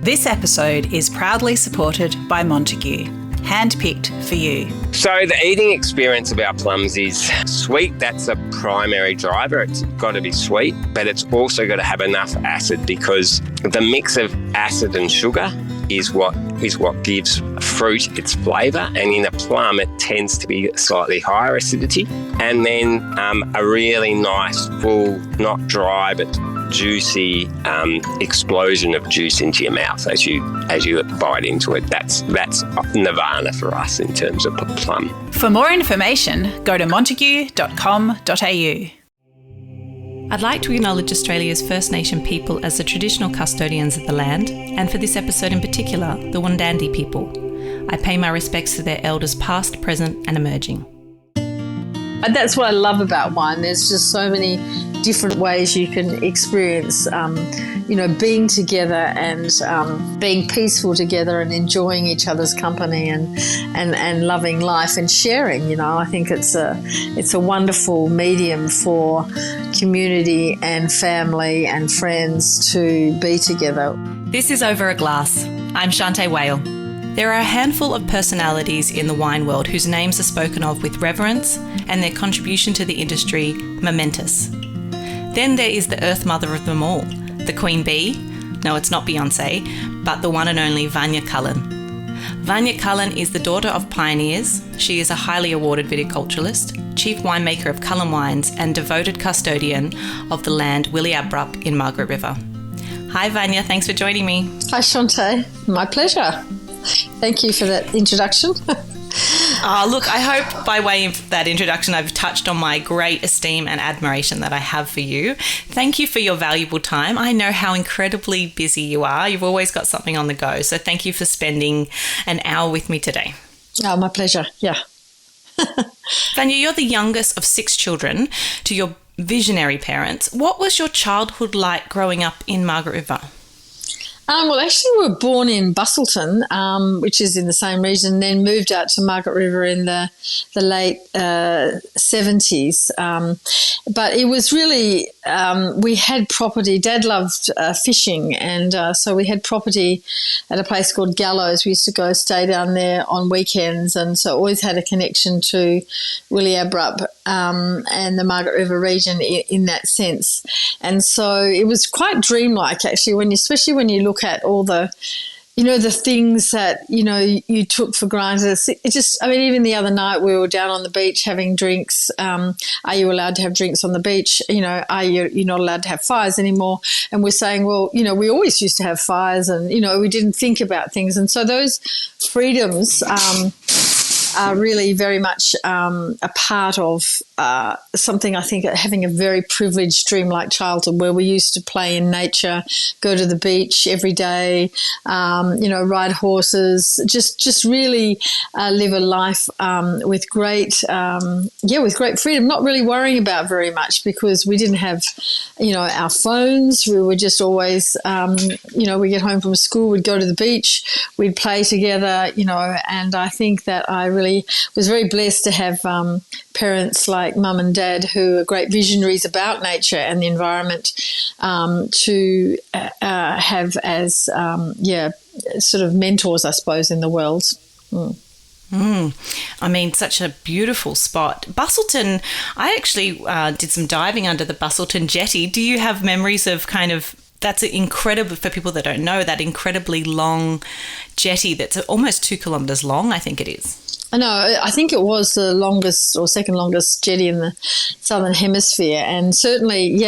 This episode is proudly supported by Montague, handpicked for you. So the eating experience of our plums is sweet. That's a primary driver. It's got to be sweet, but it's also got to have enough acid, because the mix of acid and sugar is what gives fruit its flavour. And in a plum, it tends to be slightly higher acidity. And then a really nice, full, not dry, but juicy explosion of juice into your mouth as you bite into it. That's nirvana for us in terms of plum. For more information, go to montague.com.au. I'd like to acknowledge Australia's First Nation people as the traditional custodians of the land, and for this episode in particular, the Wandandi people. I pay my respects to their elders past, present and emerging. And that's what I love about wine. There's just so many different ways you can experience, being together and being peaceful together and enjoying each other's company and loving life and sharing. I think it's a wonderful medium for community and family and friends to be together. This is Over a Glass. I'm Shanteh Wale. There are a handful of personalities in the wine world whose names are spoken of with reverence and their contribution to the industry momentous. Then there is the Earth Mother of them all, the Queen Bee. No, it's not Beyonce, but the one and only Vanya Cullen. Vanya Cullen is the daughter of pioneers. She is a highly awarded viticulturist, chief winemaker of Cullen Wines and devoted custodian of the land Wilyabrup in Margaret River. Hi Vanya, thanks for joining me. Hi Shanteh, my pleasure. Thank you for that introduction. Look, I hope by way of that introduction I've touched on my great esteem and admiration that I have for you. Thank you for your valuable time. I know how incredibly busy you are. You've always got something on the go. So thank you for spending an hour with me today. Oh, my pleasure. Yeah. Vanya, you're the youngest of 6 children to your visionary parents. What was your childhood like growing up in Margaret River? Well, actually, we were born in Bustleton, which is in the same region, then moved out to Margaret River in the late 70s. But it was really, we had property. Dad loved fishing, and so we had property at a place called Gallows. We used to go stay down there on weekends, and so always had a connection to Wilyabrup and the Margaret River region in that sense. And so it was quite dreamlike, actually, especially when you look at all the, the things that, you took for granted. Even the other night we were down on the beach having drinks. Are you allowed to have drinks on the beach? You're not allowed to have fires anymore. And we're saying, well, we always used to have fires and, we didn't think about things. And so those freedoms are really very much a part of something, I think, having a very privileged, dreamlike childhood where we used to play in nature, go to the beach every day, ride horses, just really live a life with great freedom, not really worrying about very much because we didn't have, our phones. We were just always, we get home from school, we'd go to the beach, we'd play together, and I think that I really was very blessed to have parents like Mum and Dad who are great visionaries about nature and the environment to have as, sort of mentors, I suppose, in the world. Such a beautiful spot. Bustleton, I actually did some diving under the Bustleton jetty. Do you have memories of that's incredible for people that don't know, that incredibly long jetty that's almost 2 kilometres long, I think it is? I know. I think it was the longest or second longest jetty in the Southern Hemisphere. And certainly,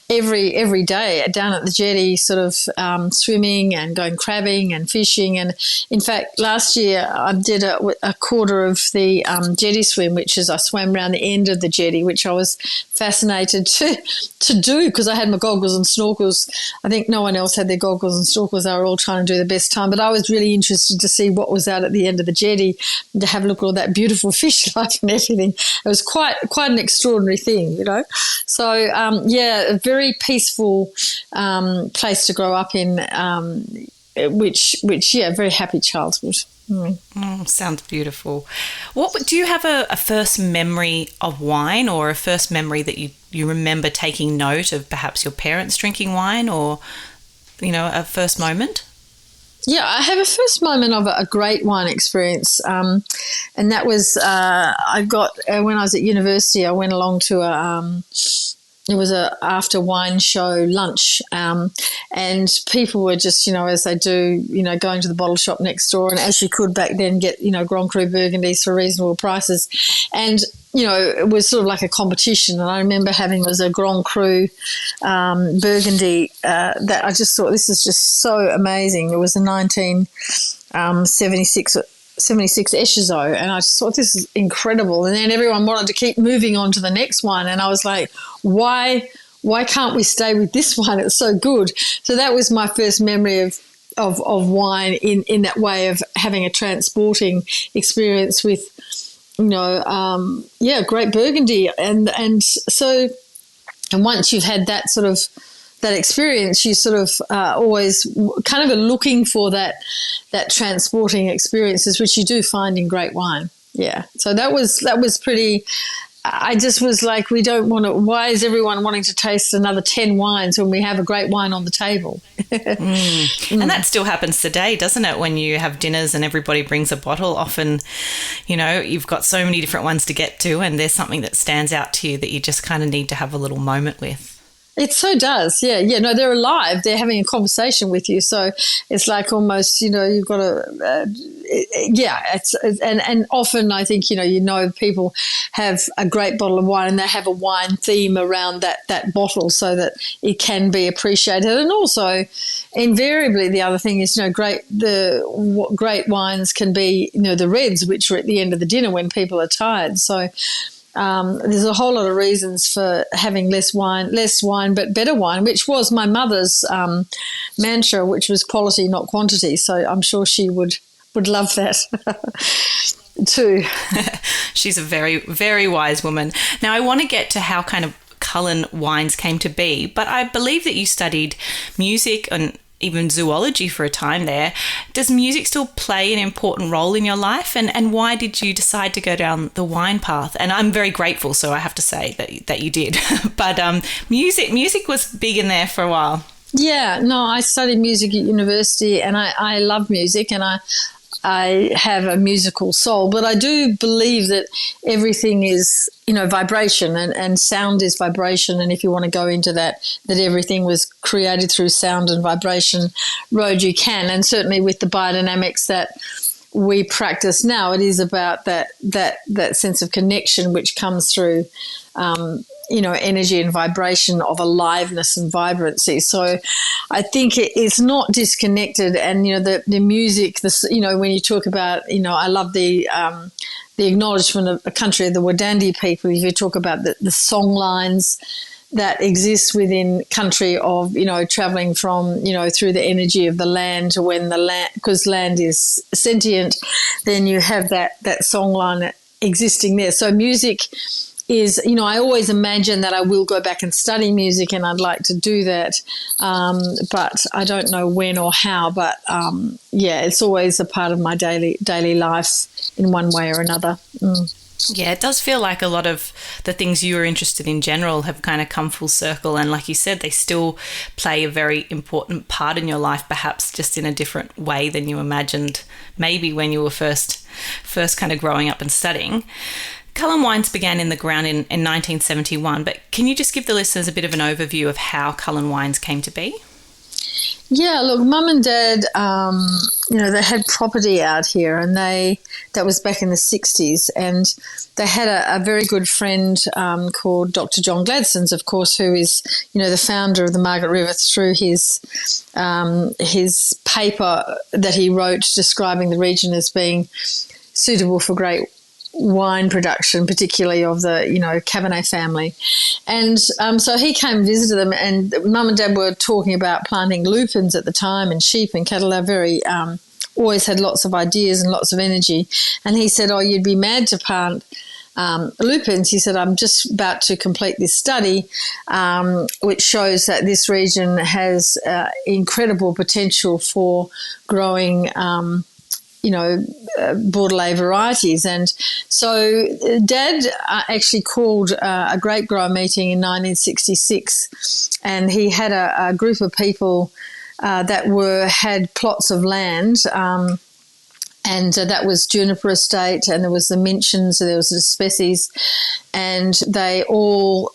every day down at the jetty sort of swimming and going crabbing and fishing. And in fact, last year I did a quarter of the jetty swim, which is I swam around the end of the jetty, which I was fascinated to do because I had my goggles and snorkels. I think no one else had their goggles and snorkels. They were all trying to do the best time. But I was really interested to see what was out at the end of the jetty, to have a look at all that beautiful fish life and everything. It was quite an extraordinary thing, So, a very peaceful place to grow up in, which very happy childhood. Sounds beautiful. Do you have a first memory of wine or a first memory that you remember taking note of perhaps your parents drinking wine or, a first moment? Yeah, I have a first moment of a great wine experience, and that was I got when I was at university. I went along to it was a after wine show lunch, and people were just, as they do, going to the bottle shop next door, and as you could back then get, Grand Cru Burgundies for reasonable prices, and it was sort of like a competition. And I remember having was a Grand Cru Burgundy that I just thought, this is just so amazing. It was a 1976 Echezot, and I just thought, this is incredible. And then everyone wanted to keep moving on to the next one, and I was like, why can't we stay with this one? It's so good. So that was my first memory of wine in that way of having a transporting experience with great Burgundy, and once you've had that sort of that experience, you sort of always kind of are looking for that transporting experiences, which you do find in great wine. Yeah, so that was pretty. I just was like, we don't want to. Why is everyone wanting to taste another 10 wines when we have a great wine on the table? And that still happens today, doesn't it? When you have dinners and everybody brings a bottle, often, you've got so many different ones to get to, and there's something that stands out to you that you just kind of need to have a little moment with. It so does, yeah. No, they're alive. They're having a conversation with you, so it's like almost, you've got to, and often I think people have a great bottle of wine and they have a wine theme around that bottle so that it can be appreciated. And also, invariably, the other thing is, great wines can be, the reds, which are at the end of the dinner when people are tired. So. There's a whole lot of reasons for having less wine, but better wine, which was my mother's mantra, which was quality, not quantity. So I'm sure she would love that too. She's a very, very wise woman. Now, I want to get to how kind of Cullen wines came to be, but I believe that you studied music and even zoology for a time there. Does music still play an important role in your life? And why did you decide to go down the wine path? And I'm very grateful, so I have to say that you did. But music was big in there for a while. Yeah, no, I studied music at university, and I love music, and I have a musical soul, but I do believe that everything is, vibration, and sound is vibration. And if you want to go into that everything was created through sound and vibration road, you can. And certainly with the biodynamics that we practice now, it is about that sense of connection which comes through, energy and vibration of aliveness and vibrancy. So I think it's not disconnected. And, the music, when you talk about, I love the acknowledgement of a country of the Wadandi people. If you talk about the song lines that exist within country of, traveling from, through the energy of the land to when the land, because land is sentient, then you have that song line existing there. So music is, I always imagine that I will go back and study music, and I'd like to do that, but I don't know when or how. But it's always a part of my daily life in one way or another. Yeah, it does feel like a lot of the things you were interested in general have kind of come full circle, and like you said, they still play a very important part in your life, perhaps just in a different way than you imagined maybe when you were first kind of growing up and studying. Cullen Wines began in the ground in 1971, but can you just give the listeners a bit of an overview of how Cullen Wines came to be? Yeah, look, Mum and Dad, they had property out here, and that was back in the 60s, and they had a very good friend called Dr. John Gladsons, of course, who is, the founder of the Margaret River through his paper that he wrote describing the region as being suitable for great wine production, particularly of the, Cabernet family. And so he came and visited them, and Mum and Dad were talking about planting lupins at the time, and sheep and cattle. Are very, always had lots of ideas and lots of energy. And he said, oh, you'd be mad to plant lupins. He said, I'm just about to complete this study, which shows that this region has incredible potential for growing Bordelais varieties. And so Dad actually called a grape grower meeting in 1966, and he had a group of people that had plots of land. And that was Juniper Estate, and there was the Minchins, there was the Species, and they all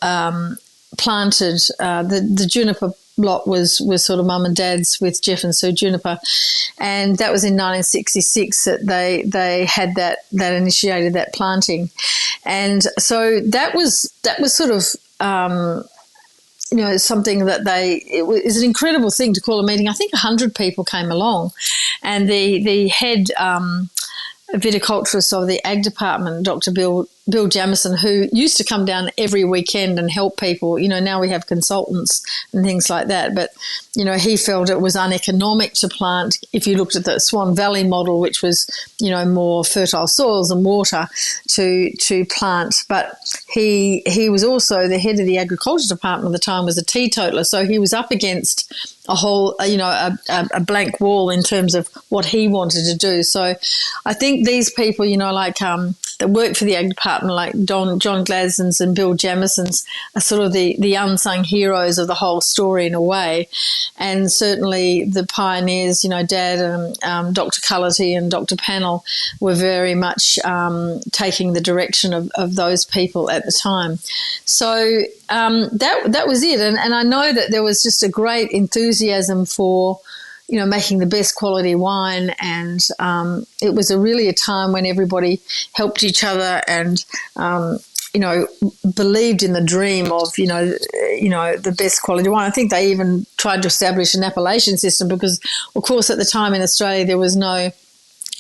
planted. The Juniper lot was sort of mum and dad's with Jeff and Sue Juniper, and that was in 1966 that they had that initiated that planting, and so that was sort of. Something that it was an incredible thing to call a meeting. I think 100 people came along, and the head viticulturist of the ag department, Dr. Bill Jamison, who used to come down every weekend and help people. Now we have consultants and things like that, but he felt it was uneconomic to plant. If you looked at the Swan Valley model, which was more fertile soils and water to plant, but he was also the head of the agriculture department at the time, was a teetotaler, so he was up against a whole a blank wall in terms of what he wanted to do. So I think these people that work for the ag department, like John Gladsons and Bill Jamisons, are sort of the unsung heroes of the whole story in a way. And certainly the pioneers, Dad and Dr. Cullity and Dr. Pannell were very much taking the direction of those people at the time. So that was it. And I know that there was just a great enthusiasm for making the best quality wine, and it was really a time when everybody helped each other and believed in the dream of the best quality wine. I think they even tried to establish an appellation system because, of course, at the time in Australia there was no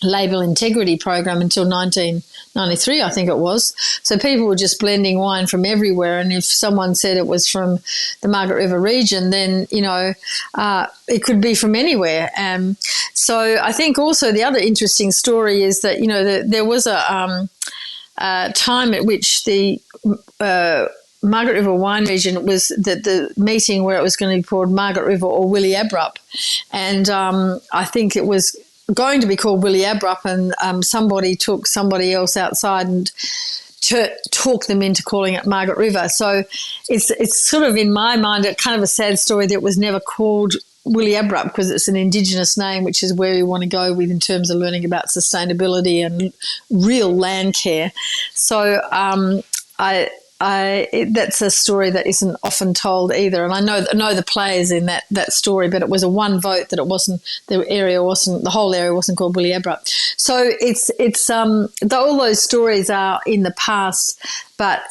label integrity program until 1993, I think it was. So people were just blending wine from everywhere, and if someone said it was from the Margaret River region, then it could be from anywhere. So I think also the other interesting story is that there was a time at which the Margaret River wine region was the meeting where it was going to be called Margaret River or Wilyabrup, and I think it was going to be called Wilyabrup, and somebody took somebody else outside and talked them into calling it Margaret River. So it's sort of, in my mind, kind of a sad story that it was never called Wilyabrup, because it's an Indigenous name, which is where we want to go with in terms of learning about sustainability and real land care. So that's a story that isn't often told either, and I know the players in that story, but it was a one vote that it wasn't, the whole area wasn't called Wilyabrup. So it's all those stories are in the past, but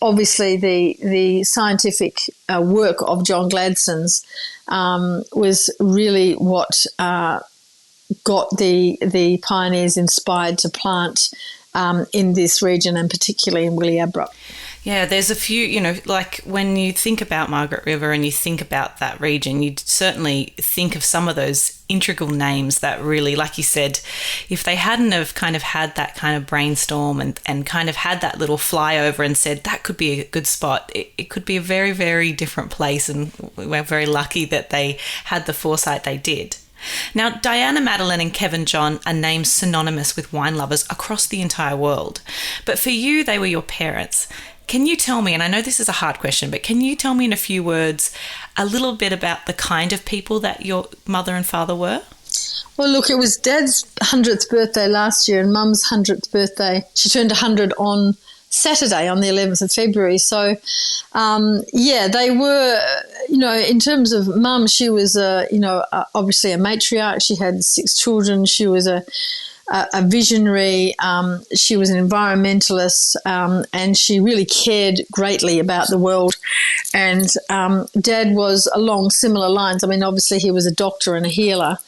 obviously the scientific work of John Gladson's was really what got the pioneers inspired to plant in this region, and particularly in Wilyabrup. Yeah, there's a few, like when you think about Margaret River and you think about that region, you'd certainly think of some of those integral names that really, like you said, if they hadn't have kind of had that kind of brainstorm and kind of had that little flyover and said that could be a good spot, it could be a very, very different place, and we're very lucky that they had the foresight they did. Now, Diana Madeline and Kevin John are names synonymous with wine lovers across the entire world, but for you, they were your parents. Can you tell me, and I know this is a hard question, but can you tell me in a few words a little bit about the kind of people that your mother and father were? Well, look, it was Dad's 100th birthday last year and Mum's 100th birthday. She turned 100 on Saturday, on the 11th of February. So, they were, in terms of Mum, she was, obviously a matriarch. She had 6 children. She was a visionary. She was an environmentalist, and she really cared greatly about the world. And Dad was along similar lines. I mean, obviously he was a doctor and a healer.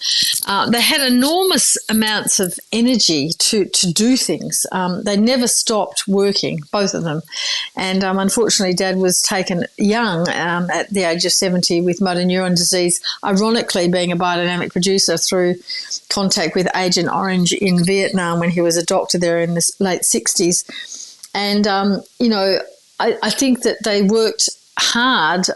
They had enormous amounts of energy to do things. They never stopped working, both of them. And unfortunately, Dad was taken young at the age of 70 with motor neuron disease, ironically being a biodynamic producer through contact with Agent Orange in Vietnam when he was a doctor there in the late 60s. And, I think that they worked hard,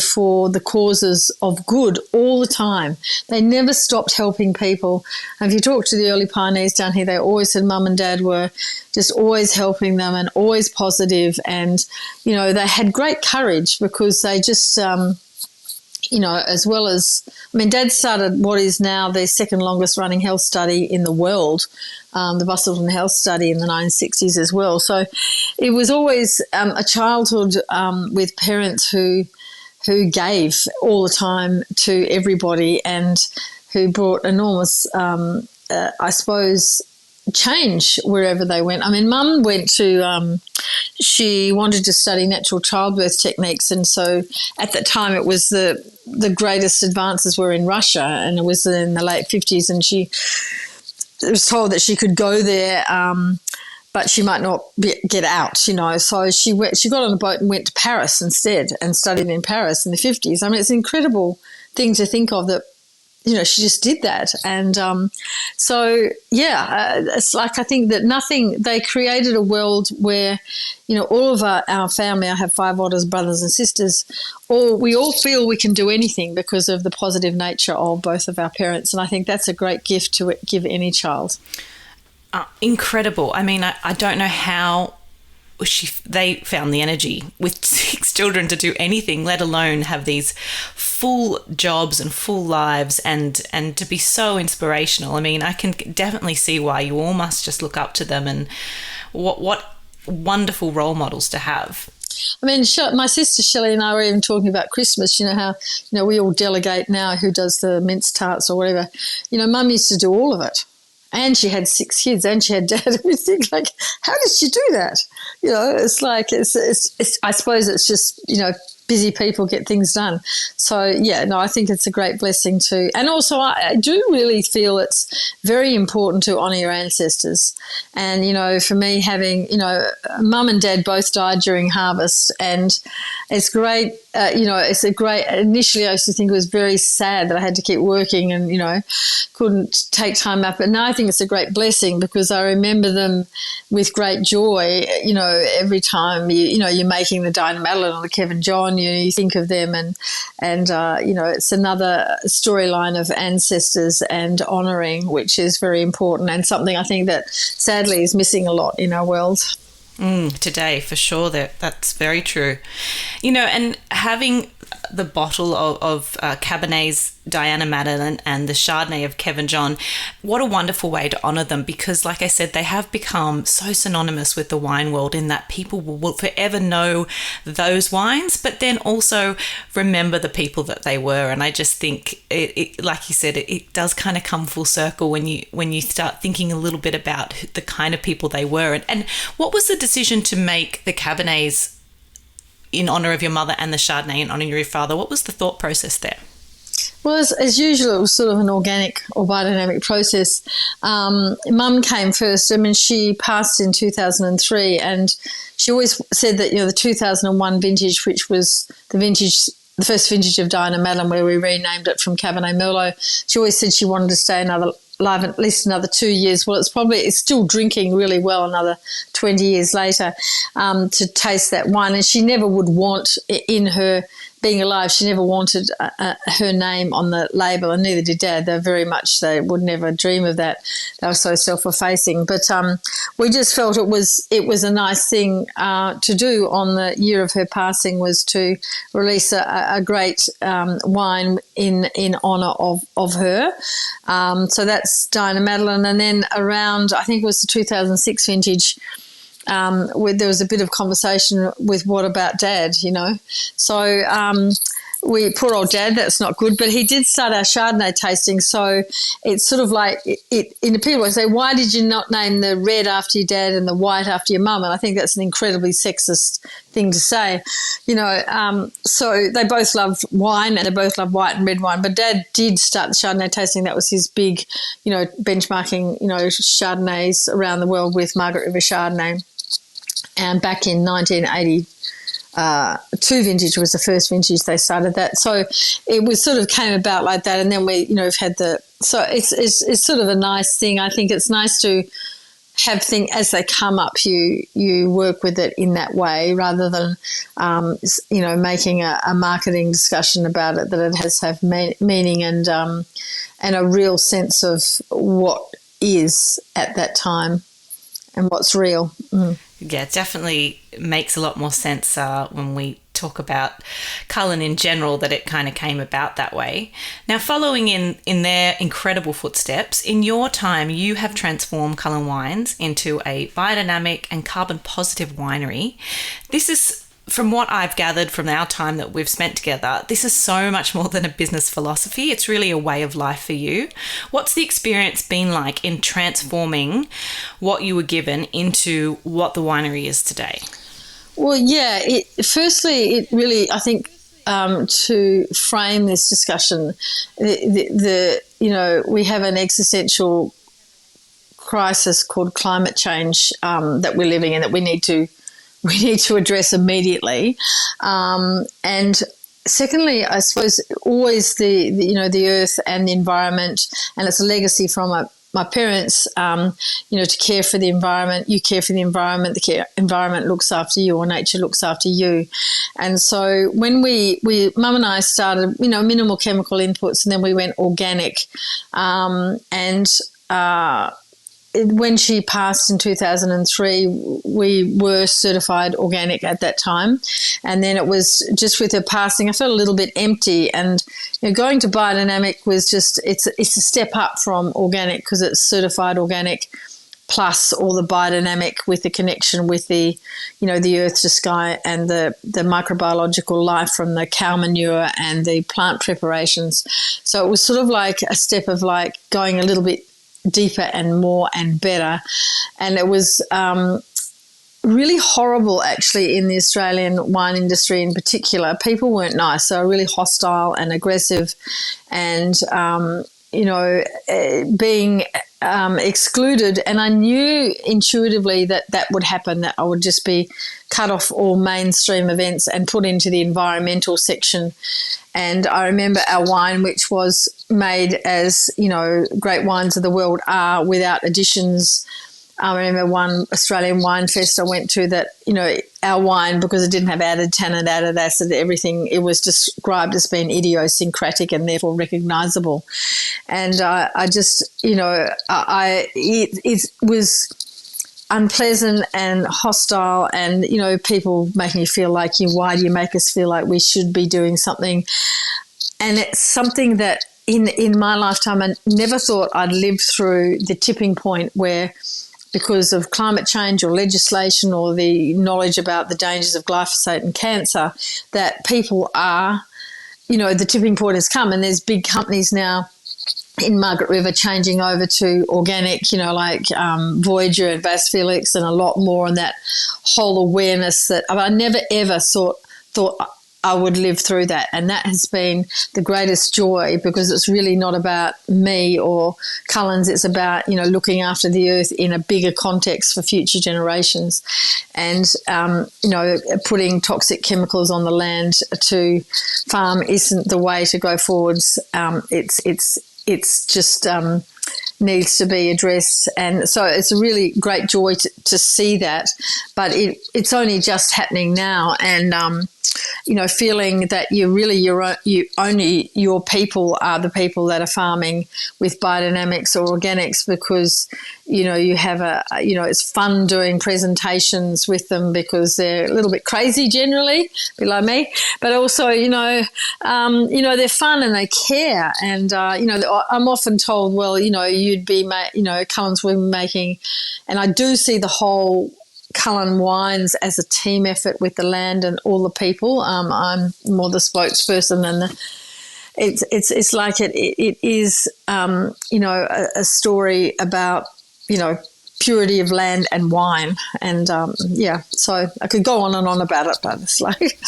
for the causes of good all the time. They never stopped helping people. And if you talk to the early pioneers down here, they always said Mum and Dad were just always helping them and always positive. And, they had great courage because they just, as well as, Dad started what is now the second longest running health study in the world, the Bustleton Health Study in the 1960s as well. So it was always a childhood with parents who gave all the time to everybody and who brought enormous, I suppose, change wherever they went. Mum went to, she wanted to study natural childbirth techniques, and so at that time it was the greatest advances were in Russia, and it was in the late 50s, and she was told that she could go there, but she might not get out, So she got on a boat and went to Paris instead and studied in Paris in the 50s. It's an incredible thing to think of that, she just did that. And it's like, I think that they created a world where, all of our family, I have 5 oldest brothers and sisters, we all feel we can do anything because of the positive nature of both of our parents. And I think that's a great gift to give any child. Incredible. I don't know how they found the energy with 6 children to do anything, let alone have these full jobs and full lives and to be so inspirational. I can definitely see why you all must just look up to them, and what wonderful role models to have. My sister Shelley and I were even talking about Christmas, how, we all delegate now who does the mince tarts or whatever. Mum used to do all of it. And she had 6 kids, and she had dad. And we think, like, how did she do that? It's like, it's I suppose it's just, busy people get things done. So, I think it's a great blessing too. And also I do really feel it's very important to honour your ancestors. And, for me, having, Mum and Dad both died during harvest, and it's great, initially I used to think it was very sad that I had to keep working and, couldn't take time up. But now I think it's a great blessing because I remember them with great joy, every time, you're making the Dinah Madeline or the Kevin John, you think of them and it's another storyline of ancestors and honouring, which is very important and something I think that sadly is missing a lot in our world. Today, for sure, that's very true. And having the bottle of Cabernet's Diana Madeline and the Chardonnay of Kevin John, what a wonderful way to honour them, because like I said, they have become so synonymous with the wine world in that people will forever know those wines, but then also remember the people that they were. And I just think, it like you said, it does kind of come full circle when you start thinking a little bit about the kind of people they were. And what was the decision to make the Cabernets in honour of your mother and the Chardonnay in honour of your father? What was the thought process there? Well, as usual, it was sort of an organic or biodynamic process. Mum came first. She passed in 2003, and she always said that, the 2001 vintage, which was the first vintage of Diana Madeline, where we renamed it from Cabernet Merlot, she always said she wanted to stay alive at least another 2 years. Well, it's still drinking really well another 20 years later to taste that wine. And she never would want, in her being alive, she never wanted her name on the label, and neither did Dad. They would never dream of that. They were so self-effacing. But we just felt it was a nice thing to do on the year of her passing, was to release a great wine in honour of her. So that's Diana Madeline. And then around, I think it was the 2006 vintage, where there was a bit of conversation with what about Dad, So we, poor old Dad, that's not good, but he did start our Chardonnay tasting. So it's sort of like, people say, why did you not name the red after your dad and the white after your mum? And I think that's an incredibly sexist thing to say, So they both love wine, and they both love white and red wine. But Dad did start the Chardonnay tasting. That was his big, benchmarking, Chardonnays around the world with Margaret River Chardonnay. And back in 1982 vintage was the first vintage they started that. So it was sort of came about like that. And then we, have had so it's sort of a nice thing. I think it's nice to have things as they come up, you work with it in that way rather than, making a marketing discussion about it, that it has to have meaning and a real sense of what is at that time and what's real. Yeah, it definitely makes a lot more sense when we talk about Cullen in general, that it kind of came about that way. Now, following in their incredible footsteps, in your time, you have transformed Cullen Wines into a biodynamic and carbon positive winery. This is, from what I've gathered from our time that we've spent together, this is so much more than a business philosophy. It's really a way of life for you. What's the experience been like in transforming what you were given into what the winery is today? Well, yeah, firstly, it really, I think, to frame this discussion, we have an existential crisis called climate change that we're living in that we need to address immediately. And secondly, I suppose always the earth and the environment, and it's a legacy from my parents, to care for the environment. You care for the environment, environment looks after you, or nature looks after you. And so when Mum and I started, minimal chemical inputs, and then we went organic, when she passed in 2003, we were certified organic at that time. And then it was just with her passing, I felt a little bit empty. And going to biodynamic was just, it's a step up from organic, because it's certified organic plus all the biodynamic with the connection with the earth to sky and the microbiological life from the cow manure and the plant preparations. So it was sort of like a step of like going a little bit deeper and more and better. And it was really horrible, actually, in the Australian wine industry in particular. People weren't nice. They were really hostile and aggressive, and being excluded. And I knew intuitively that would happen, that I would just be cut off all mainstream events and put into the environmental section. And I remember our wine, which was made as, great wines of the world are, without additions. I remember one Australian wine fest I went to that, our wine, because it didn't have added tannin, added acid, everything, it was described as being idiosyncratic and therefore recognisable. And I just, it was unpleasant and hostile, and people making you feel like, why do you make us feel like we should be doing something? And it's something that in my lifetime I never thought I'd live through, the tipping point where, because of climate change or legislation or the knowledge about the dangers of glyphosate and cancer, that people are, the tipping point has come, and there's big companies now in Margaret River changing over to organic, like Voyager and Vas Felix, and a lot more, and that whole awareness that I never ever thought I would live through that. And that has been the greatest joy, because it's really not about me or Cullen's. It's about, looking after the earth in a bigger context for future generations, and, putting toxic chemicals on the land to farm isn't the way to go forwards. It's just needs to be addressed. And so it's a really great joy to see that, but it's only just happening now. And, feeling that only your people are the people that are farming with biodynamics or organics, because, you have it's fun doing presentations with them, because they're a little bit crazy generally, below me, but also, they're fun and they care. And, I'm often told, well, you'd be, Cullen's would be making, and I do see the whole Cullen Wines as a team effort with the land and all the people. I'm more the spokesperson than it's like it is, a story about, purity of land and wine. And, so I could go on and on about it, but it's like...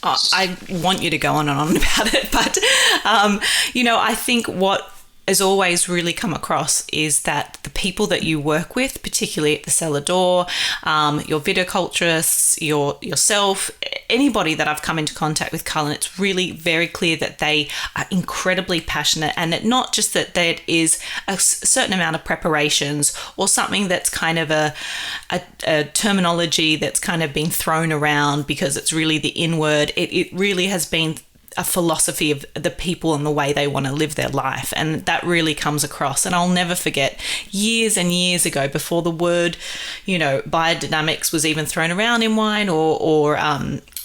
I want you to go on and on about it, but, I think what has always really come across is that the people that you work with, particularly at the cellar door, your viticulturists, yourself, anybody that I've come into contact with Cullen, it's really very clear that they are incredibly passionate, and that not just that there is a certain amount of preparations or something that's kind of a terminology that's kind of been thrown around because it's really the inward. It really has been a philosophy of the people and the way they want to live their life, and that really comes across. And I'll never forget, years and years ago, before the word biodynamics was even thrown around in wine, or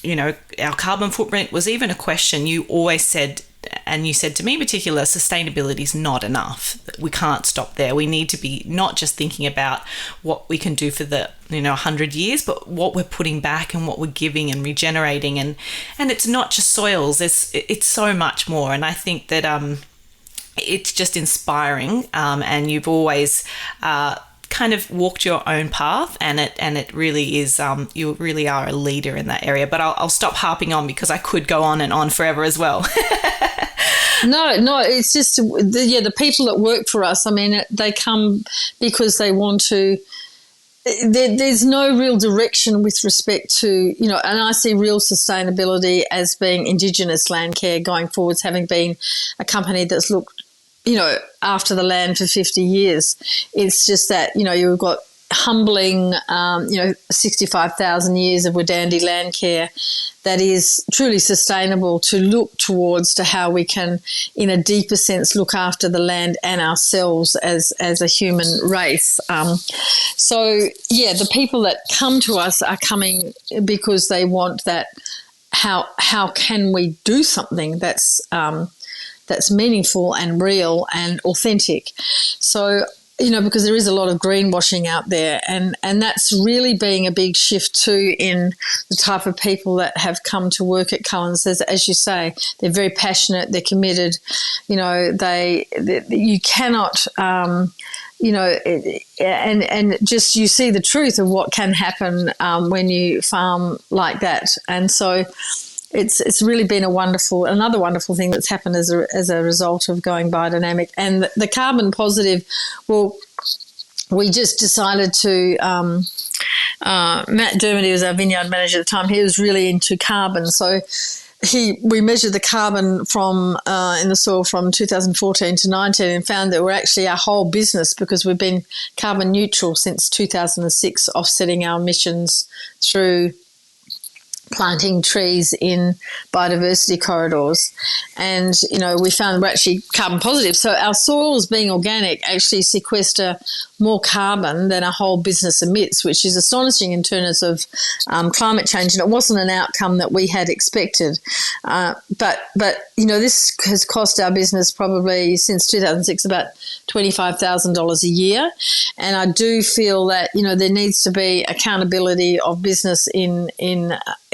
our carbon footprint was even a question. You always said, and you said to me in particular, sustainability is not enough. We can't stop there. We need to be not just thinking about what we can do for the 100 years, but what we're putting back and what we're giving and regenerating. And it's not just soils. It's so much more. And I think that it's just inspiring. And you've always kind of walked your own path, and it really is. You really are a leader in that area. But I'll stop harping on because I could go on and on forever as well. No, it's just the people that work for us. I mean, they come because they want to. There's no real direction with respect to, and I see real sustainability as being Indigenous land care going forwards, having been a company that's looked, after the land for 50 years. It's just that, you've got humbling, 65,000 years of Wadandi land care that is truly sustainable to look towards to how we can, in a deeper sense, look after the land and ourselves as a human race. The people that come to us are coming because they want that. How can we do something that's meaningful and real and authentic? So, because there is a lot of greenwashing out there, and that's really being a big shift too in the type of people that have come to work at Cullen's. As you say, they're very passionate, they're committed. You cannot, and just you see the truth of what can happen when you farm like that, and so. It's really been another wonderful thing that's happened as a result of going biodynamic. And the carbon positive, well, we just decided to, Matt Dermody was our vineyard manager at the time, he was really into carbon. So we measured the carbon from in the soil from 2014 to 19 and found that we're actually our whole business, because we've been carbon neutral since 2006, offsetting our emissions through planting trees in biodiversity corridors. And, we found we're actually carbon positive. So our soils, being organic, actually sequester more carbon than our whole business emits, which is astonishing in terms of climate change. And it wasn't an outcome that we had expected. But this has cost our business probably since 2006 about $25,000 a year. And I do feel that, there needs to be accountability of business in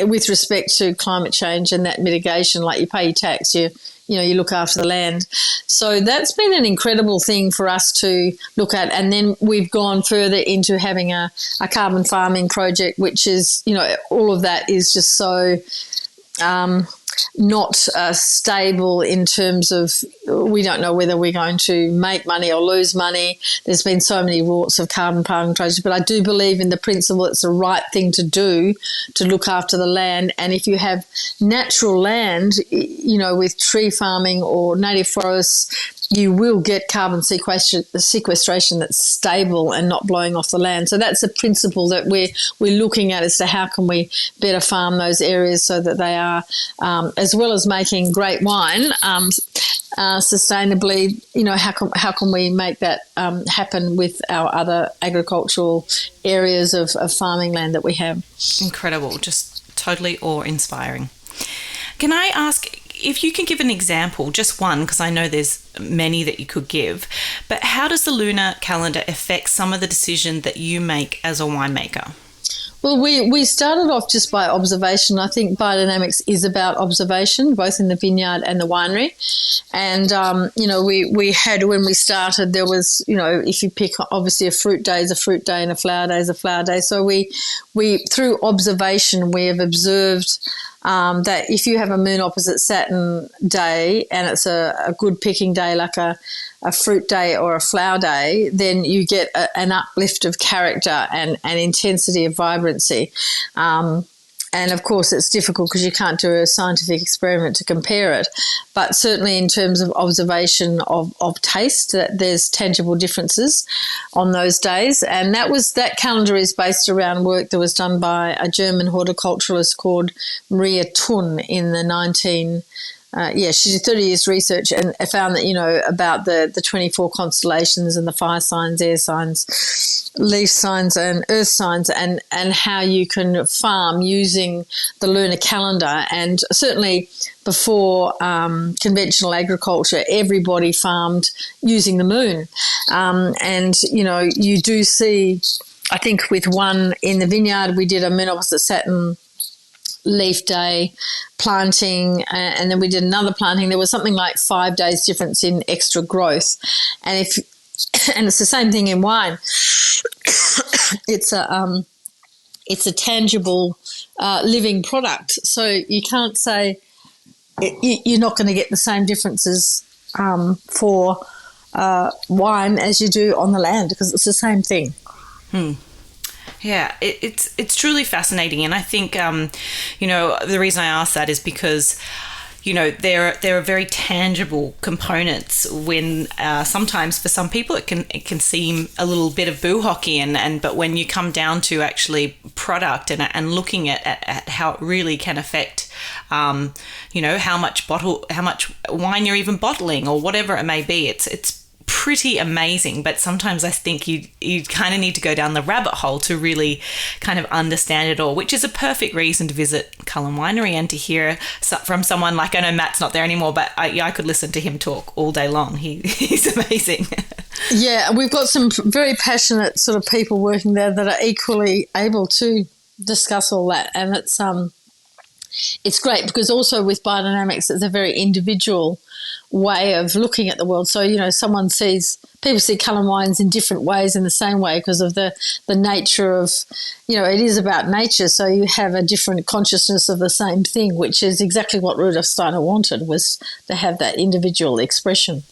with respect to climate change and that mitigation. Like, you pay your tax, you look after the land. So that's been an incredible thing for us to look at. And then we've gone further into having a carbon farming project, which is, all of that is just so not stable in terms of, we don't know whether we're going to make money or lose money. There's been so many rorts of carbon farming projects, but I do believe in the principle it's the right thing to do to look after the land. And if you have natural land, with tree farming or native forests, you will get carbon sequestration that's stable and not blowing off the land. So that's a principle that we're looking at as to how can we better farm those areas so that they are, as well as making great wine sustainably, how can we make that happen with our other agricultural areas of farming land that we have. Incredible, just totally awe-inspiring. Can I ask if you can give an example, just one, because I know there's many that you could give, but how does the lunar calendar affect some of the decision that you make as a winemaker? Well, we started off just by observation. I think biodynamics is about observation, both in the vineyard and the winery. And, we had, when we started, there was, if you pick, obviously a fruit day is a fruit day and a flower day is a flower day. So we through observation, we have observed that if you have a moon opposite Saturn day and it's a good picking day, like a fruit day or a flower day, then you get an uplift of character and intensity of vibrancy. And of course, it's difficult because you can't do a scientific experiment to compare it. But certainly in terms of observation of taste, that there's tangible differences on those days. And that calendar is based around work that was done by a German horticulturalist called Maria Thun in the she did 30 years research and found that, about the 24 constellations and the fire signs, air signs, leaf signs and earth signs, and how you can farm using the lunar calendar. And certainly before conventional agriculture, everybody farmed using the moon. You do see, I think with one in the vineyard, we did a moon opposite Saturn leaf day planting, and then we did another planting. There was something like 5 days difference in extra growth, and it's the same thing in wine. It's a tangible living product, so you can't say you're not going to get the same differences for wine as you do on the land, because it's the same thing. Yeah, it's truly fascinating, and I think the reason I ask that is because there are very tangible components when sometimes for some people it can seem a little bit of boo-hockey, but when you come down to actually product and looking at how it really can affect how much wine you're even bottling or whatever it may be, it's pretty amazing. But sometimes I think you kind of need to go down the rabbit hole to really kind of understand it all, which is a perfect reason to visit Cullen Winery and to hear from someone like, I know Matt's not there anymore, but I could listen to him talk all day long. He's amazing. Yeah, we've got some very passionate sort of people working there that are equally able to discuss all that, and it's great because also with biodynamics, it's a very individual way of looking at the world. So, people see Cullen wines in different ways in the same way because of the nature of, it is about nature. So you have a different consciousness of the same thing, which is exactly what Rudolf Steiner wanted, was to have that individual expression.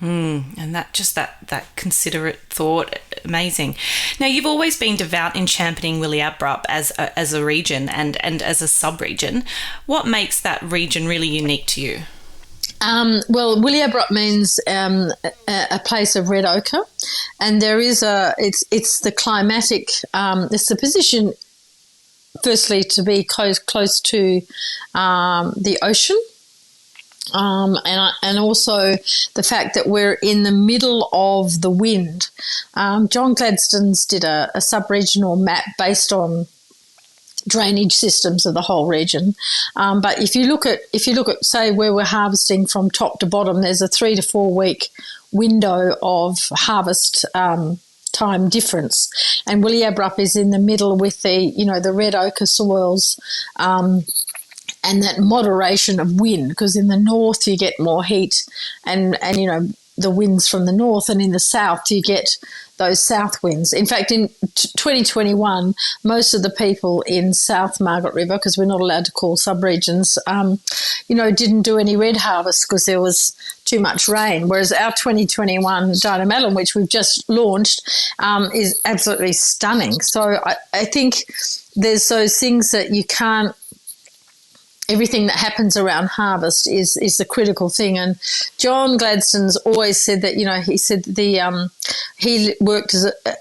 And that considerate thought, amazing. Now, you've always been devout in championing Wilyabrup as a region and as a sub-region. What makes that region really unique to you? Well, Wilyabrup means a place of red ochre, and there is it's the climatic, it's the position, firstly, to be close to the ocean. And also the fact that we're in the middle of the wind. John Gladstone's did a sub-regional map based on drainage systems of the whole region. But if you look at say where we're harvesting from top to bottom, there's a 3 to 4 week window of harvest time difference, and Wilyabrup is in the middle with the red ochre soils. And that moderation of wind, because in the north you get more heat and the winds from the north, and in the south you get those south winds. In fact, in 2021, most of the people in South Margaret River, because we're not allowed to call sub-regions, didn't do any red harvest because there was too much rain, whereas our 2021 Dynamelon, which we've just launched, is absolutely stunning. So I think there's those things that you can't, everything that happens around harvest is the critical thing. And John Gladstone's always said that, he said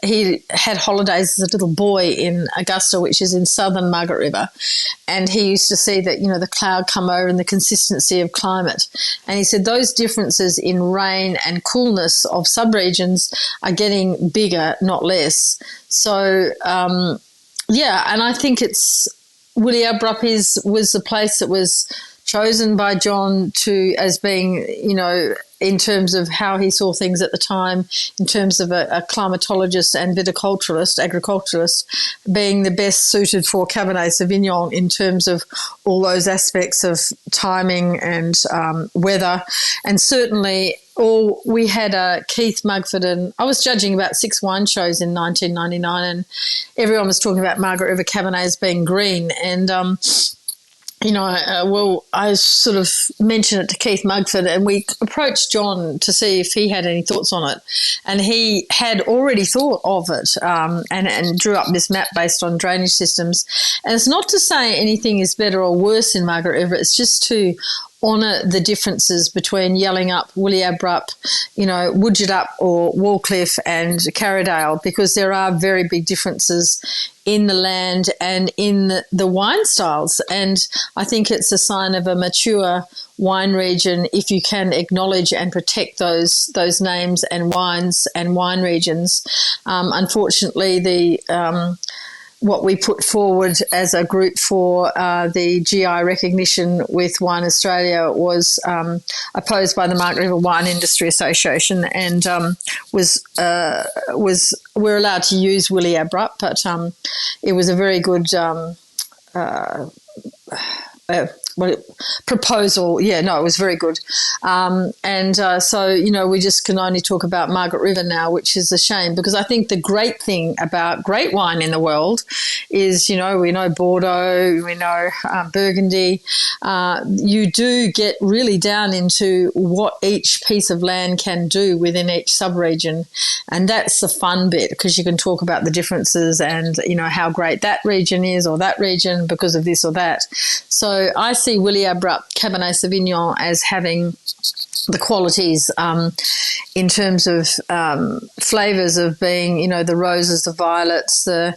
he had holidays as a little boy in Augusta, which is in southern Margaret River, and he used to see that, the cloud come over and the consistency of climate. And he said those differences in rain and coolness of subregions are getting bigger, not less. So, and I think Wilyabrup was the place that was chosen by John as being, in terms of how he saw things at the time, in terms of a climatologist and agriculturalist, being the best suited for Cabernet Sauvignon in terms of all those aspects of timing and weather. And certainly we had Keith Mugford, and I was judging about 6 wine shows in 1999, and everyone was talking about Margaret River Cabernets being green. And I sort of mentioned it to Keith Mugford, and we approached John to see if he had any thoughts on it. And he had already thought of it and drew up this map based on drainage systems. And it's not to say anything is better or worse in Margaret River, it's just to honour the differences between Yellingup, Wilyabrup, Wilyabrup or Wallcliffe and Carradale, because there are very big differences in the land and in the wine styles. And I think it's a sign of a mature wine region if you can acknowledge and protect those names and wines and wine regions. Unfortunately, what we put forward as a group for the GI recognition with Wine Australia was opposed by the Margaret River Wine Industry Association, and we're allowed to use Wilyabrup, but it was a very good proposal. Yeah, no, it was very good. So, we just can only talk about Margaret River now, which is a shame, because I think the great thing about great wine in the world is, we know Bordeaux, we know Burgundy. You do get really down into what each piece of land can do within each sub-region. And that's the fun bit, because you can talk about the differences and, how great that region is or that region because of this or that. So I see Wilyabrup Cabernet Sauvignon as having the qualities in terms of flavours of being, the roses, the violets, the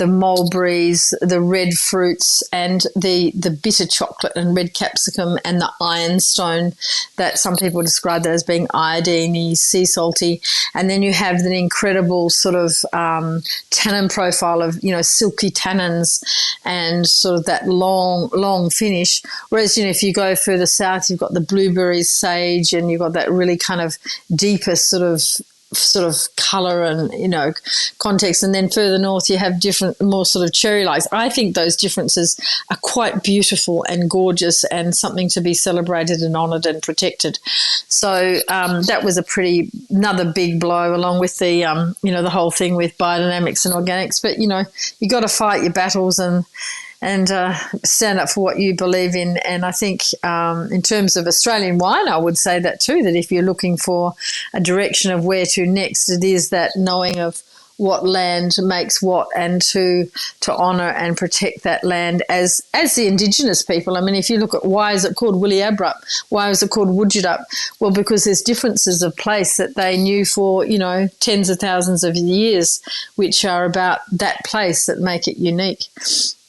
mulberries, the red fruits, and the bitter chocolate and red capsicum and the ironstone that some people describe that as being iodine-y, sea salty. And then you have the incredible sort of tannin profile of, silky tannins and sort of that long finish. Whereas, if you go further south, you've got the blueberries, sage, and you've got that really kind of deeper sort of colour and, context. And then further north, you have different, more sort of cherry-like. I think those differences are quite beautiful and gorgeous and something to be celebrated and honoured and protected. So that was another big blow, along with the, the whole thing with biodynamics and organics. But, you got to fight your battles and stand up for what you believe in. And I think in terms of Australian wine, I would say that too, that if you're looking for a direction of where to next, it is that knowing of what land makes what, and to honour and protect that land as the Indigenous people. I mean, if you look at why is it called Wilyabrup, why is it called Wilyabrup? Well, because there's differences of place that they knew for, tens of thousands of years, which are about that place that make it unique.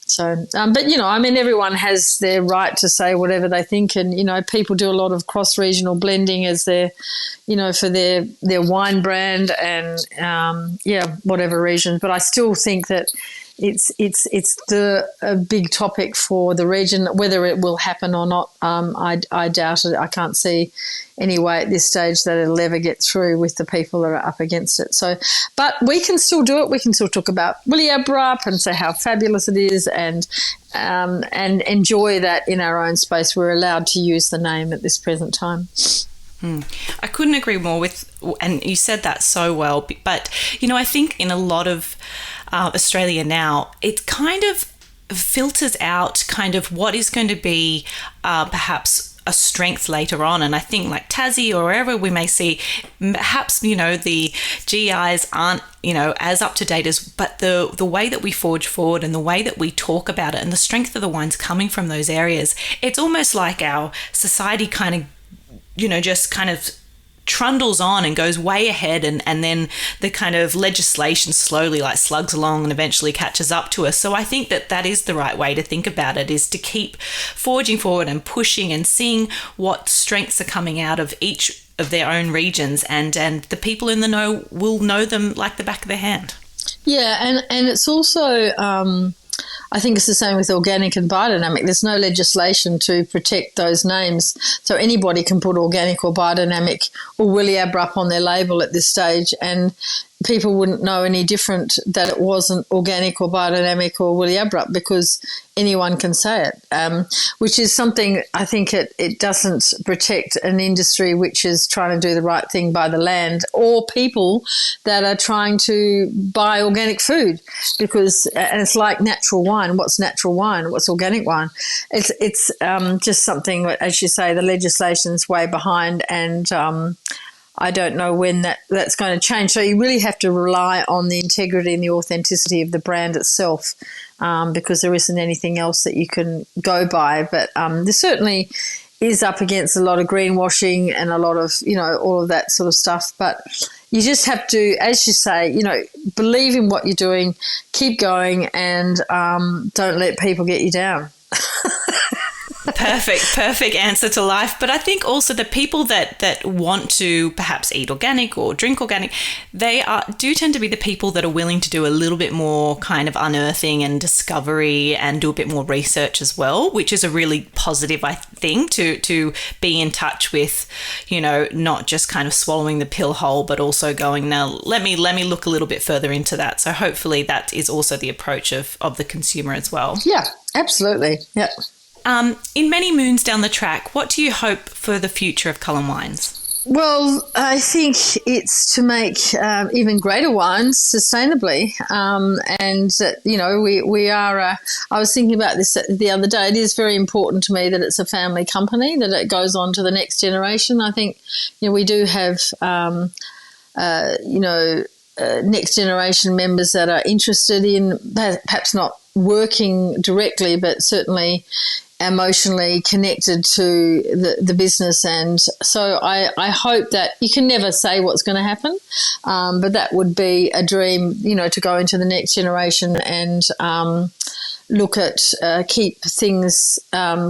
So, but, everyone has their right to say whatever they think. And, people do a lot of cross-regional blending as their, for their wine brand and, whatever region. But I still think that it's a big topic for the region. Whether it will happen or not, I doubt it. I can't see any way at this stage that it'll ever get through with the people that are up against it. So, but we can still do it. We can still talk about Wilyabrup and say how fabulous it is, and enjoy that in our own space. We're allowed to use the name at this present time. I couldn't agree more with, and you said that so well. But I think in a lot of Australia now, it kind of filters out kind of what is going to be perhaps a strength later on. And I think like Tassie or wherever we may see, perhaps, the GIs aren't, as up to date as, but the way that we forge forward and the way that we talk about it and the strength of the wines coming from those areas, it's almost like our society kind of, just kind of trundles on and goes way ahead, and then the kind of legislation slowly like slugs along and eventually catches up to us. So I think that is the right way to think about it, is to keep forging forward and pushing and seeing what strengths are coming out of each of their own regions, and the people in the know will know them like the back of their hand. Yeah, and it's also I think it's the same with organic and biodynamic. There's no legislation to protect those names. So anybody can put organic or biodynamic or Wilyabrup on their label at this stage, and people wouldn't know any different that it wasn't organic or biodynamic or Wilyabrup, because anyone can say it, which is something I think it doesn't protect an industry which is trying to do the right thing by the land, or people that are trying to buy organic food, because and it's like natural wine. What's natural wine? What's organic wine? It's just something, as you say, the legislation's way behind, and I don't know when that's going to change. So you really have to rely on the integrity and the authenticity of the brand itself, because there isn't anything else that you can go by. But there's certainly is up against a lot of greenwashing and a lot of, all of that sort of stuff. But you just have to, as you say, believe in what you're doing, keep going, and don't let people get you down. Perfect answer to life. But I think also the people that want to perhaps eat organic or drink organic, they do tend to be the people that are willing to do a little bit more kind of unearthing and discovery and do a bit more research as well, which is a really positive, I think, to be in touch with, not just kind of swallowing the pill whole, but also going, now let me look a little bit further into that. So hopefully that is also the approach of the consumer as well. Yeah, absolutely. Yeah. In many moons down the track, what do you hope for the future of Cullen Wines? Well, I think it's to make even greater wines sustainably. We are, I was thinking about this the other day. It is very important to me that it's a family company, that it goes on to the next generation. I think, we do have, next generation members that are interested in perhaps not working directly, but certainly emotionally connected to the business. And so I hope that, you can never say what's going to happen, but that would be a dream, to go into the next generation and look at keep things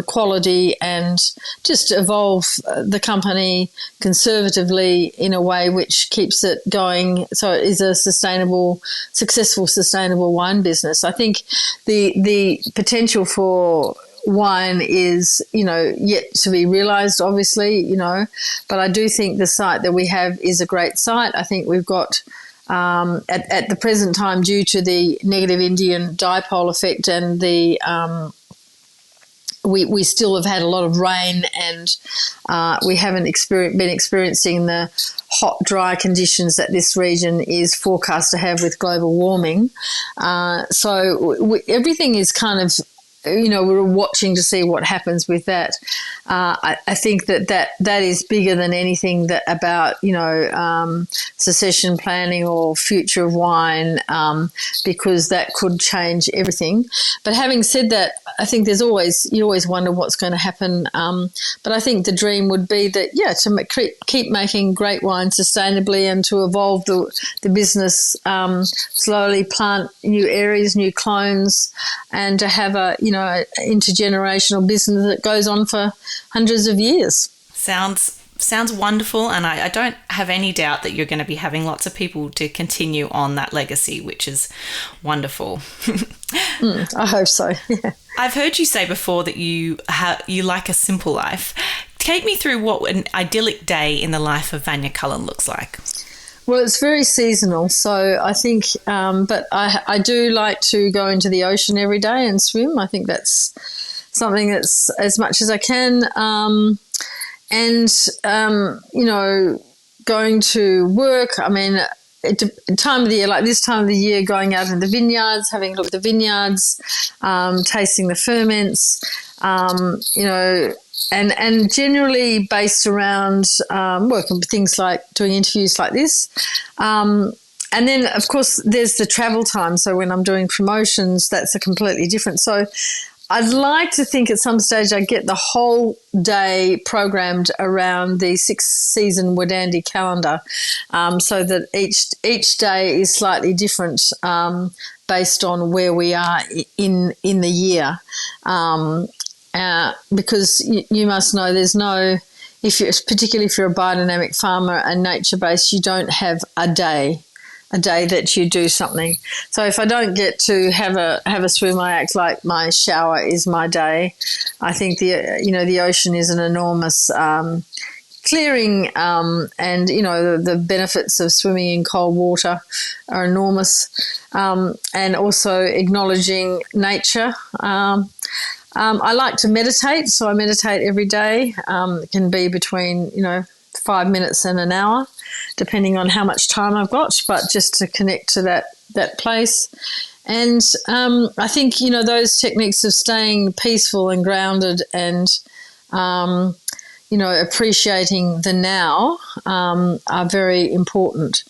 quality and just evolve the company conservatively in a way which keeps it going, so it is a successful sustainable wine business. I think the potential for wine is, yet to be realised, obviously, but I do think the site that we have is a great site. I think we've got, at the present time, due to the negative Indian dipole effect and the we still have had a lot of rain, and we haven't been experiencing the hot, dry conditions that this region is forecast to have with global warming. So everything is kind of, we're watching to see what happens with that. I think that is bigger than anything about, succession planning or future of wine, because that could change everything. But having said that, I think you always wonder what's going to happen. But I think the dream would be that, to keep making great wine sustainably and to evolve the business, slowly plant new areas, new clones, and to have a intergenerational business that goes on for hundreds of years. Sounds wonderful, and I don't have any doubt that you're going to be having lots of people to continue on that legacy, which is wonderful. I hope so. Yeah. I've heard you say before that you like a simple life. Take me through what an idyllic day in the life of Vanya Cullen looks like. Well, it's very seasonal, so I think, but I do like to go into the ocean every day and swim. I think that's something that's as much as I can. Going to work, I mean, time of the year, like this time of the year, going out in the vineyards, having a look at the vineyards, tasting the ferments, and generally based around working with things like doing interviews like this. And then, of course, there's the travel time. So when I'm doing promotions, that's a completely different. So I'd like to think at some stage I get the whole day programmed around the 6-season Wadandi calendar, so that each day is slightly different based on where we are in the year. Because you must know there's no, particularly if you're a biodynamic farmer and nature-based, you don't have a day that you do something. So if I don't get to have a swim, I act like my shower is my day. I think the ocean is an enormous clearing, and the benefits of swimming in cold water are enormous, and also acknowledging nature. I like to meditate, so I meditate every day. It can be between 5 minutes and an hour, depending on how much time I've got, but just to connect to that place. And I think, those techniques of staying peaceful and grounded and, appreciating the now are very important.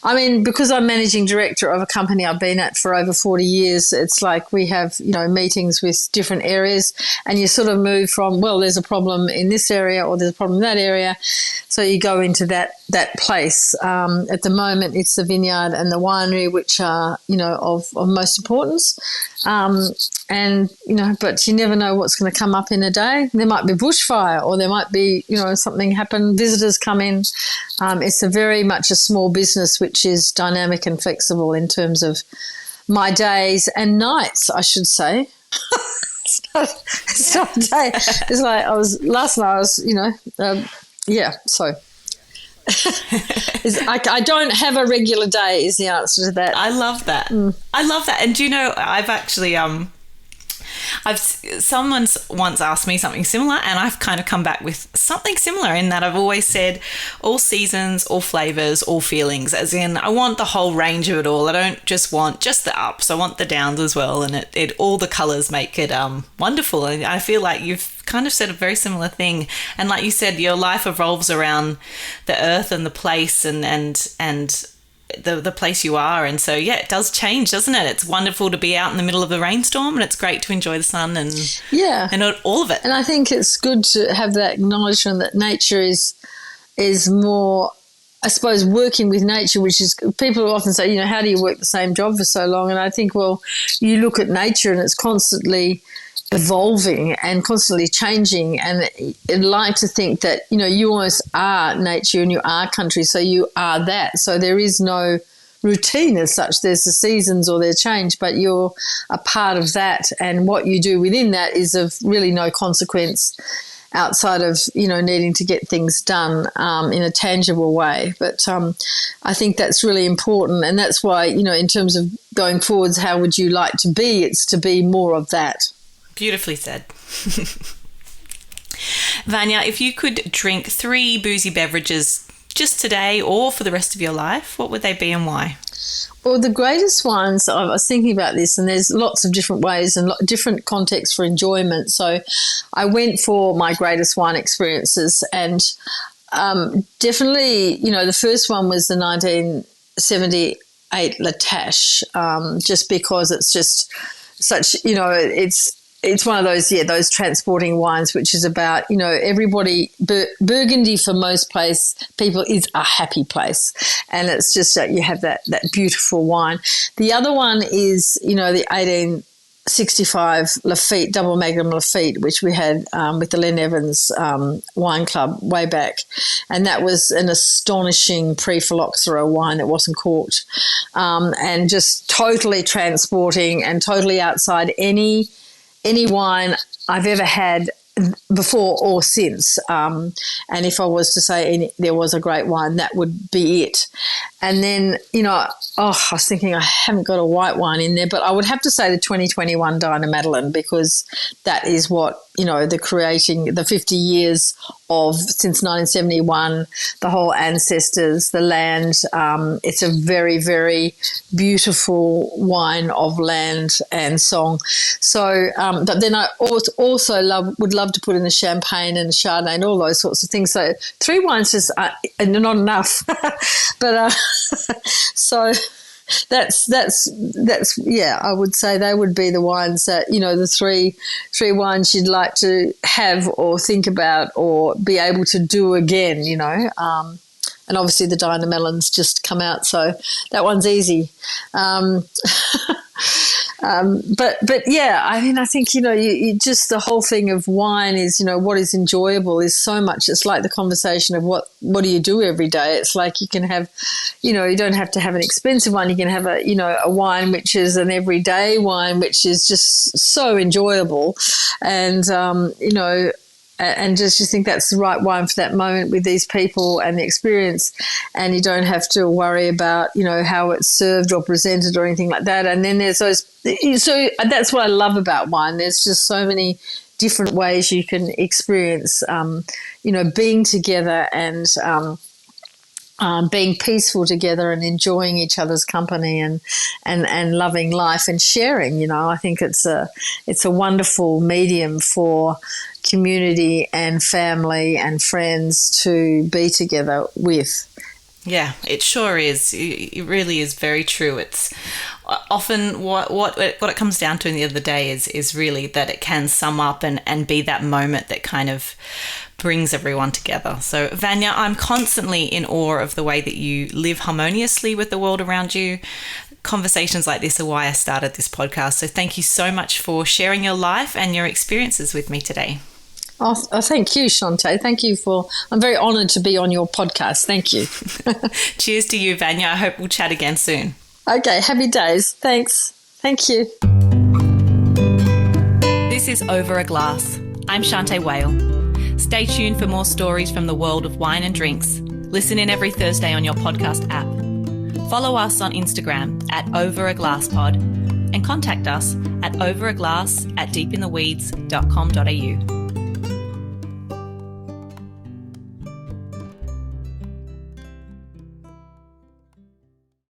I mean, because I'm managing director of a company I've been at for over 40 years, it's like we have, meetings with different areas, and you sort of move from, well, there's a problem in this area or there's a problem in that area. So you go into that place. At the moment, it's the vineyard and the winery, which are, of most importance. But you never know what's going to come up in a day. There might be bushfire, or there might be, something happen, visitors come in. It's very much a small business, which is dynamic and flexible in terms of my days and nights, I should say. It's not a day. It's like last night so. I don't have a regular day is the answer to that. I love that. I love that. And I've actually someone's once asked me something similar, and I've kind of come back with something similar in that I've always said all seasons, all flavors, all feelings, as in I want the whole range of it all. I don't just want just the ups, I want the downs as well, and it all the colors make it wonderful. And I feel like you've kind of said a very similar thing, and like you said, your life evolves around the earth and the place and the place you are, and so it does change, doesn't it? It's wonderful to be out in the middle of the rainstorm, and it's great to enjoy the sun and all of it. And I think it's good to have that acknowledgement that nature is more, I suppose, working with nature, which is, people often say, how do you work the same job for so long? And I think, well, you look at nature and it's constantly evolving and constantly changing, and I'd like to think that you almost are nature and you are country, so you are that. So there is no routine as such. There's the seasons or their change, but you're a part of that, and what you do within that is of really no consequence outside of needing to get things done in a tangible way. But I think that's really important, and that's why in terms of going forwards, how would you like to be? It's to be more of that. Beautifully said. Vanya, if you could drink 3 boozy beverages just today or for the rest of your life, what would they be and why? Well, the greatest ones, I was thinking about this, and there's lots of different ways and different contexts for enjoyment. So I went for my greatest wine experiences, and definitely, the first one was the 1978 La Tâche, just because it's just such, it's one of those transporting wines, which is about, everybody, Burgundy for most people is a happy place. And it's just that you have that beautiful wine. The other one is, the 1865 Lafite, double Magnum Lafite, which we had with the Len Evans wine club way back. And that was an astonishing pre-phylloxera wine that wasn't corked, and just totally transporting and totally outside any wine I've ever had before or since. And if I was to say there was a great wine, that would be it. And then, I was thinking I haven't got a white wine in there, but I would have to say the 2021 Dinah Madeline, because that is what, the 50 years of, since 1971, the whole ancestors, the land. It's a very, very beautiful wine of land and song. So, but then I also would love to put in the champagne and the Chardonnay and all those sorts of things. So 3 wines just are not enough. But so that's I would say they would be the wines that, the three wines you'd like to have or think about or be able to do again, and obviously the Dinah Melon's just come out, so that one's easy. But yeah, I mean, I think, you just, the whole thing of wine is, what is enjoyable is so much. It's like the conversation of what do you do every day? It's like you can have, you don't have to have an expensive one. You can have a wine which is an everyday wine, which is just so enjoyable. And, and just you think that's the right wine for that moment with these people and the experience, and you don't have to worry about, how it's served or presented or anything like that. And then there's those, so that's what I love about wine. There's just so many different ways you can experience, being together and being peaceful together and enjoying each other's company and loving life and sharing. I think it's a wonderful medium for community and family and friends to be together with. Yeah, it sure is. It really is very true. It's often what it comes down to in the end of the day is really that it can sum up and be that moment that kind of brings everyone together. So Vanya, I'm constantly in awe of the way that you live harmoniously with the world around you. Conversations like this are why I started this podcast. So thank you so much for sharing your life and your experiences with me today. Oh, thank you, Shanteh. I'm very honoured to be on your podcast. Thank you. Cheers to you, Vanya. I hope we'll chat again soon. Okay, happy days. Thanks. Thank you. This is Over a Glass. I'm Shanteh Wale. Stay tuned for more stories from the world of wine and drinks. Listen in every Thursday on your podcast app. Follow us on Instagram @overaglasspod and contact us at overaglass@deepintheweeds.com.au.